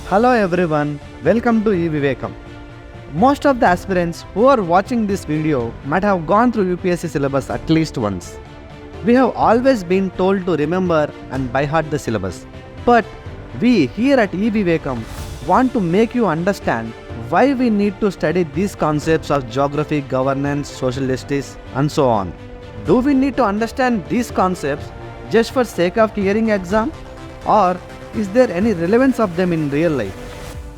Hello everyone, welcome to e-Vivekaam. Most of the aspirants who are watching this video might have gone through UPSC syllabus at least once. We have always been told to remember and by heart the syllabus. But we here at e-Vivekaam want to make you understand why we need to study these concepts of geography, governance, social justice and so on. Do we need to understand these concepts just for sake of clearing exam? Or is there any relevance of them in real life?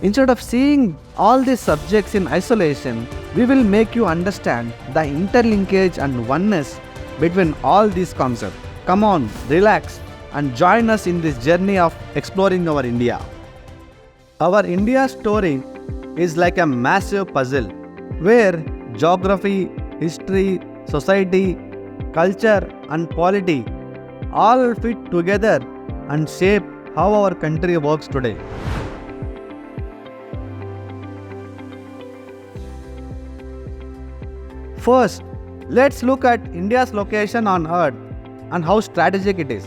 Instead of seeing all these subjects in isolation, we will make you understand the interlinkage and oneness between all these concepts. Come on, relax and join us in this journey of exploring our India. Our India story is like a massive puzzle where geography, history, society, culture and polity all fit together and shape how our country works today. First, let's look at India's location on Earth and how strategic it is.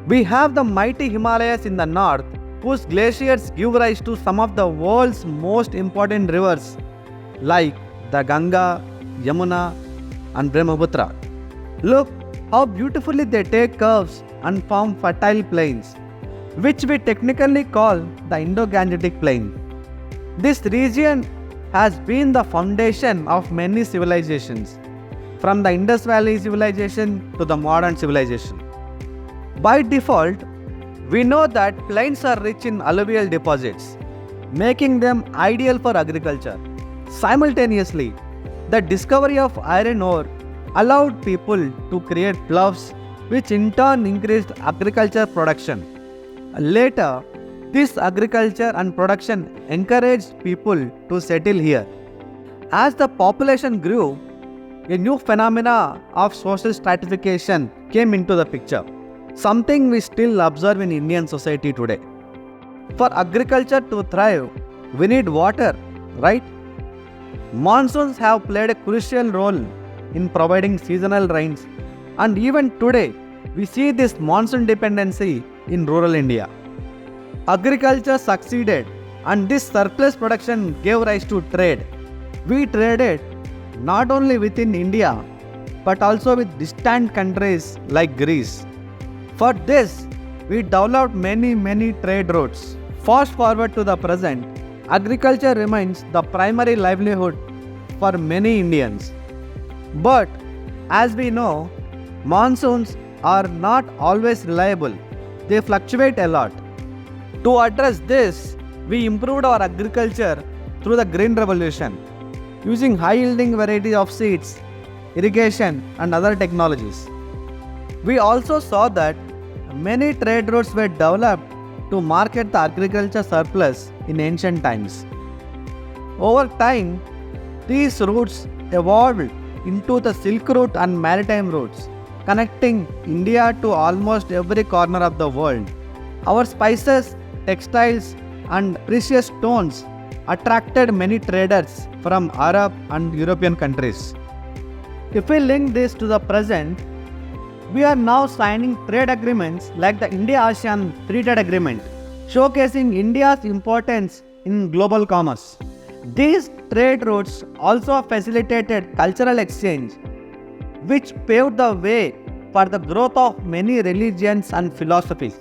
We have the mighty Himalayas in the north, whose glaciers give rise to some of the world's most important rivers like the Ganga, Yamuna and Brahmaputra. Look how beautifully they take curves and form fertile plains, which we technically call the Indo-Gangetic Plain. This region has been the foundation of many civilizations, from the Indus Valley civilization to the modern civilization. By default, we know that plains are rich in alluvial deposits, making them ideal for agriculture. Simultaneously, the discovery of iron ore allowed people to create ploughs, which in turn increased agriculture production. Later, this agriculture and production encouraged people to settle here. As the population grew, a new phenomena of social stratification came into the picture, something we still observe in Indian society today. For agriculture to thrive, we need water, right? Monsoons have played a crucial role in providing seasonal rains, and even today, we see this monsoon dependency in rural India. Agriculture succeeded and this surplus production gave rise to trade. We traded not only within India but also with distant countries like Greece. For this, we developed many trade routes. Fast forward to the present, agriculture remains the primary livelihood for many Indians. But as we know, monsoons are not always reliable. They fluctuate a lot. To address this, we improved our agriculture through the Green Revolution, using high-yielding variety of seeds, irrigation and other technologies. We also saw that many trade routes were developed to market the agriculture surplus in ancient times. Over time, these routes evolved into the Silk Route and maritime routes, connecting India to almost every corner of the world. Our spices, textiles and precious stones attracted many traders from Arab and European countries. If we link this to the present, we are now signing trade agreements like the India-ASEAN Free Trade Agreement, showcasing India's importance in global commerce. These trade routes also facilitated cultural exchange, which paved the way for the growth of many religions and philosophies.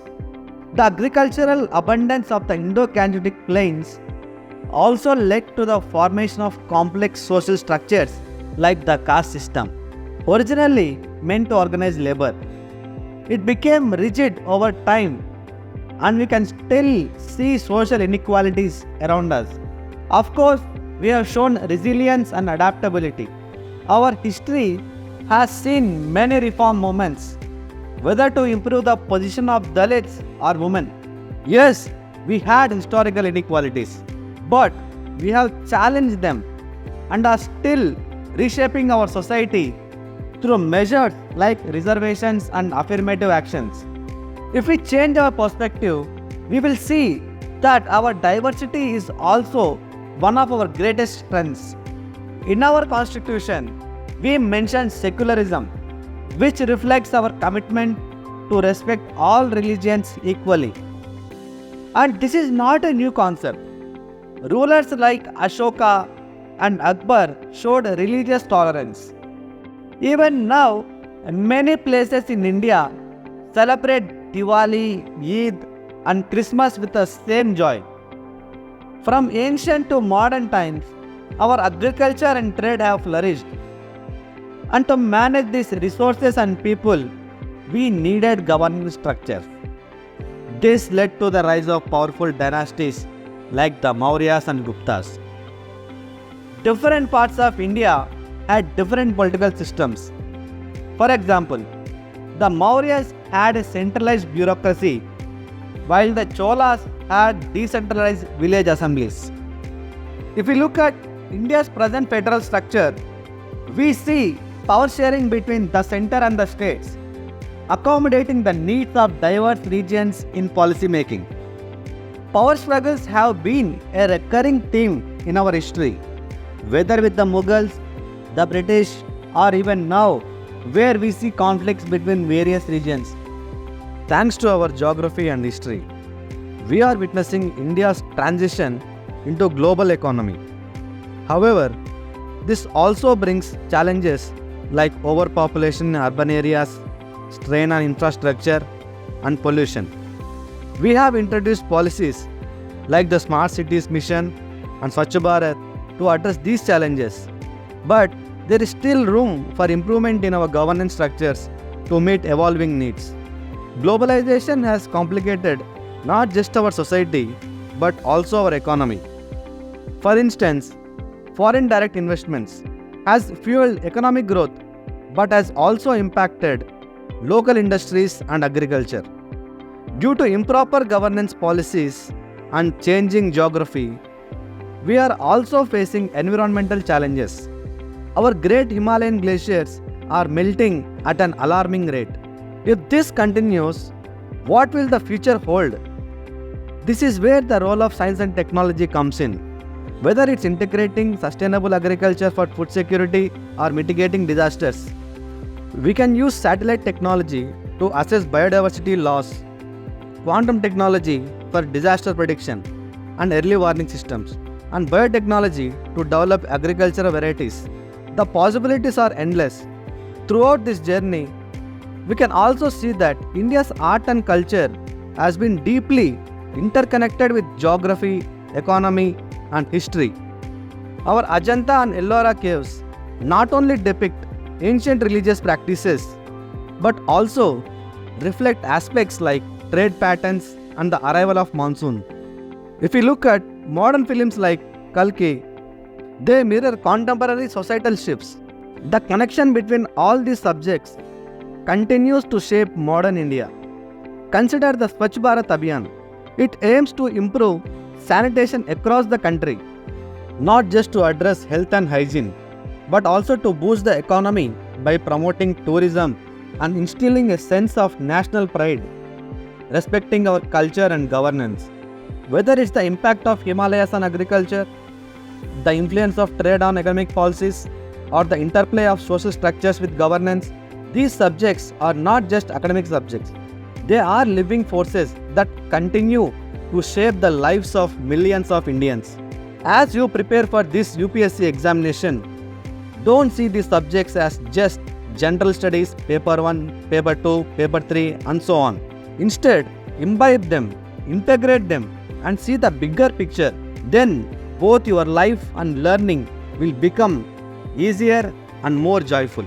The agricultural abundance of the Indo-Gangetic Plains also led to the formation of complex social structures like the caste system, originally meant to organize labor. It became rigid over time, and we can still see social inequalities around us. Of course, we have shown resilience and adaptability. Our history has seen many reform movements, whether to improve the position of Dalits or women. Yes, we had historical inequalities, but we have challenged them and are still reshaping our society through measures like reservations and affirmative actions. If we change our perspective, we will see that our diversity is also one of our greatest strengths. In our constitution, we mention secularism, which reflects our commitment to respect all religions equally. And this is not a new concept. Rulers like Ashoka and Akbar showed religious tolerance. Even now, many places in India celebrate Diwali, Eid, and Christmas with the same joy. From ancient to modern times, our agriculture and trade have flourished. And to manage these resources and people, we needed governance structures. This led to the rise of powerful dynasties like the Mauryas and Guptas. Different parts of India had different political systems. For example, the Mauryas had a centralized bureaucracy, while the Cholas had decentralized village assemblies. If we look at India's present federal structure, we see power sharing between the center and the states, accommodating the needs of diverse regions in policy making. Power struggles have been a recurring theme in our history, whether with the Mughals, the British, or even now, where we see conflicts between various regions. Thanks to our geography and history, we are witnessing India's transition into global economy. However, this also brings challenges like overpopulation in urban areas, strain on infrastructure, and pollution. We have introduced policies like the Smart Cities Mission and Swachh Bharat to address these challenges. But there is still room for improvement in our governance structures to meet evolving needs. Globalization has complicated not just our society but also our economy. For instance, foreign direct investments has fueled economic growth but has also impacted local industries and agriculture. Due to improper governance policies and changing geography, we are also facing environmental challenges. Our great Himalayan glaciers are melting at an alarming rate. If this continues, what will the future hold? This is where the role of science and technology comes in. Whether it's integrating sustainable agriculture for food security or mitigating disasters, we can use satellite technology to assess biodiversity loss, quantum technology for disaster prediction and early warning systems, and biotechnology to develop agricultural varieties. The possibilities are endless. Throughout this journey, we can also see that India's art and culture has been deeply interconnected with geography, economy, and history. Our Ajanta and Ellora caves not only depict ancient religious practices but also reflect aspects like trade patterns and the arrival of monsoon. If we look at modern films like Kalki, they mirror contemporary societal shifts. The connection between all these subjects continues to shape modern India. Consider the Swachh Bharat Abhiyan. It aims to improve sanitation across the country, not just to address health and hygiene, but also to boost the economy by promoting tourism and instilling a sense of national pride, respecting our culture and governance. Whether it's the impact of Himalayas on agriculture, the influence of trade on economic policies, or the interplay of social structures with governance, these subjects are not just academic subjects. They are living forces that continue to shape the lives of millions of Indians. As you prepare for this UPSC examination, don't see these subjects as just general studies, paper 1, paper 2, paper 3, and so on. Instead, imbibe them, integrate them, and see the bigger picture. Then, both your life and learning will become easier and more joyful.